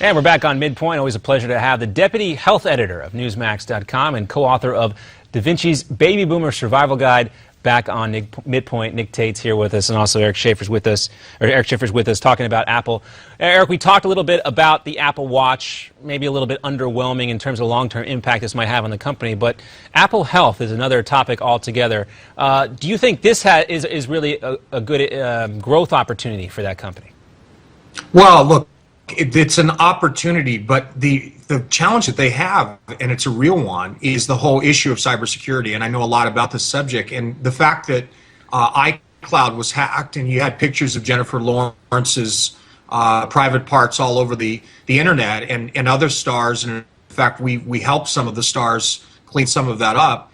And we're back on MidPoint. Always a pleasure to have the Deputy Health Editor of Newsmax.com and co-author of DaVinci's Baby Boomer Survival Guide back on MidPoint. Nick Tate's here with us, and also Eric Schaefer's with us, talking about Apple. Eric, we talked a little bit about the Apple Watch, maybe a little bit underwhelming in terms of the long-term impact this might have on the company, but Apple Health is another topic altogether. Do you think this is really a good growth opportunity for that company? Well, look, it's an opportunity, but the challenge that they have, and it's a real one, is the whole issue of cybersecurity. And I know a lot about this subject, and the fact that iCloud was hacked, and you had pictures of Jennifer Lawrence's private parts all over the internet, and other stars, and in fact we helped some of the stars clean some of that up,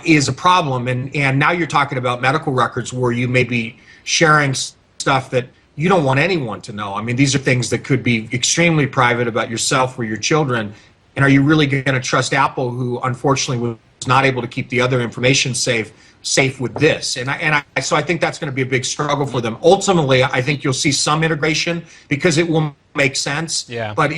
is a problem. And now you're talking about medical records where you may be sharing stuff that you don't want anyone to know. I mean, these are things that could be extremely private about yourself or your children. And are you really going to trust Apple, who unfortunately was not able to keep the other information safe with this? So I think that's going to be a big struggle for them. Ultimately, I think you'll see some integration because it will make sense. Yeah. But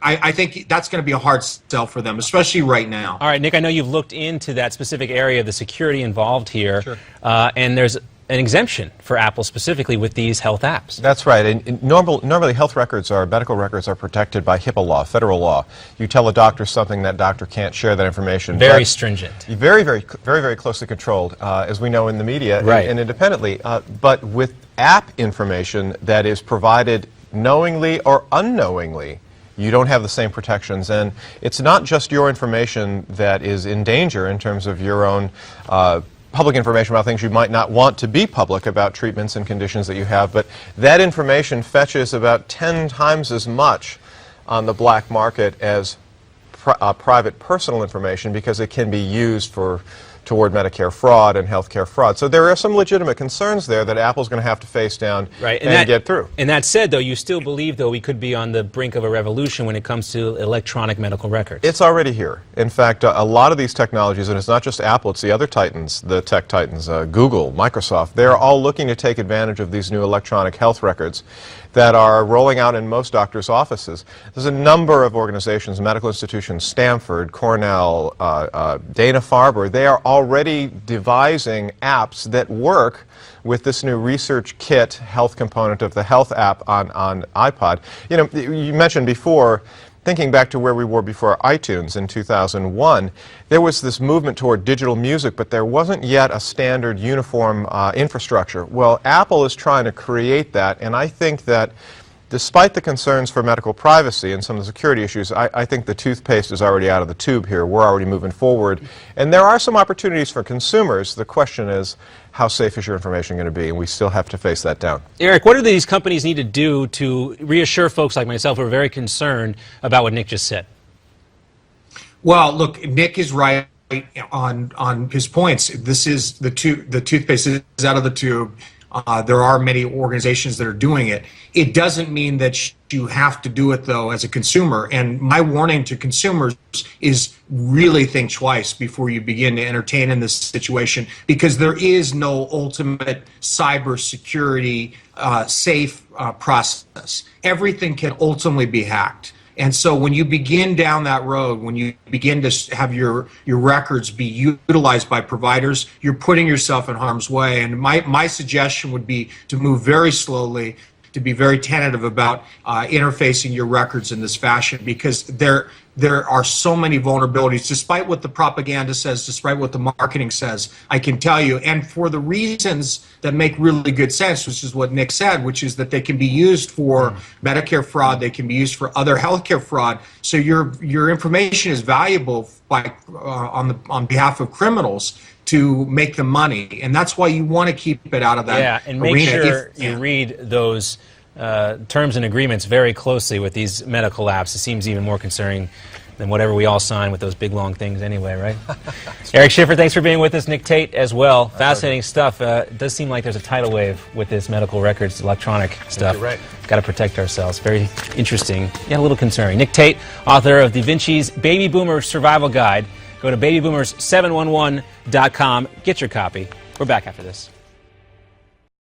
I think that's going to be a hard sell for them, especially right now. All right, Nick, I know you've looked into that specific area of the security involved here. Sure. And there's an exemption for Apple specifically with these health apps. That's right. And normally health records medical records are protected by HIPAA law, federal law. You tell a doctor something, that doctor can't share that information. Very stringent. Very closely controlled, as we know in the media, right, and independently. But with app information that is provided knowingly or unknowingly, you don't have the same protections. And it's not just your information that is in danger in terms of your own public information about things you might not want to be public about treatments and conditions that you have, but that information fetches about 10 times as much on the black market as private personal information, because it can be used toward Medicare fraud and healthcare fraud. So there are some legitimate concerns there that Apple's going to have to face down and get through. And that said, though, you still believe, though, we could be on the brink of a revolution when it comes to electronic medical records? It's already here. In fact, a lot of these technologies, and it's not just Apple, it's the other titans, the tech titans, Google, Microsoft, they're all looking to take advantage of these new electronic health records that are rolling out in most doctors' offices. There's a number of organizations, medical institutions, Stanford, Cornell, Dana-Farber, they are already devising apps that work with this new research kit health component of the health app on iPod. You know, you mentioned before, thinking back to where we were before iTunes in 2001, there was this movement toward digital music, but there wasn't yet a standard uniform infrastructure. Well, Apple is trying to create that, and I think that despite the concerns for medical privacy and some of the security issues, I think the toothpaste is already out of the tube here. We're already moving forward. And there are some opportunities for consumers. The question is, how safe is your information going to be? And we still have to face that down. Eric, what do these companies need to do to reassure folks like myself who are very concerned about what Nick just said? Well, look, Nick is right on his points. This is the toothpaste is out of the tube. There are many organizations that are doing it. It doesn't mean that you have to do it, though, as a consumer. And my warning to consumers is really think twice before you begin to entertain in this situation, because there is no ultimate cybersecurity safe process. Everything can ultimately be hacked. And so when you begin down that road, when you begin to have your records be utilized by providers, you're putting yourself in harm's way. And my suggestion would be to move very slowly, to be very tentative about interfacing your records in this fashion, because there are so many vulnerabilities, despite what the propaganda says, despite what the marketing says, I can tell you, and for the reasons that make really good sense, which is what Nick said, which is that they can be used for Medicare fraud, they can be used for other healthcare fraud, so your information is valuable on behalf of criminals to make them money, and that's why you want to keep it out of that arena. And make sure you read those terms and agreements very closely with these medical apps. It seems even more concerning than whatever we all sign with those big long things anyway, right? Eric Schaefer, thanks for being with us. Nick Tate as well. Fascinating stuff. It does seem like there's a tidal wave with this medical records, electronic stuff. You're right. Got to protect ourselves. Very interesting. Yeah, a little concerning. Nick Tate, author of DaVinci's Baby Boomer Survival Guide. Go to babyboomers711.com. Get your copy. We're back after this.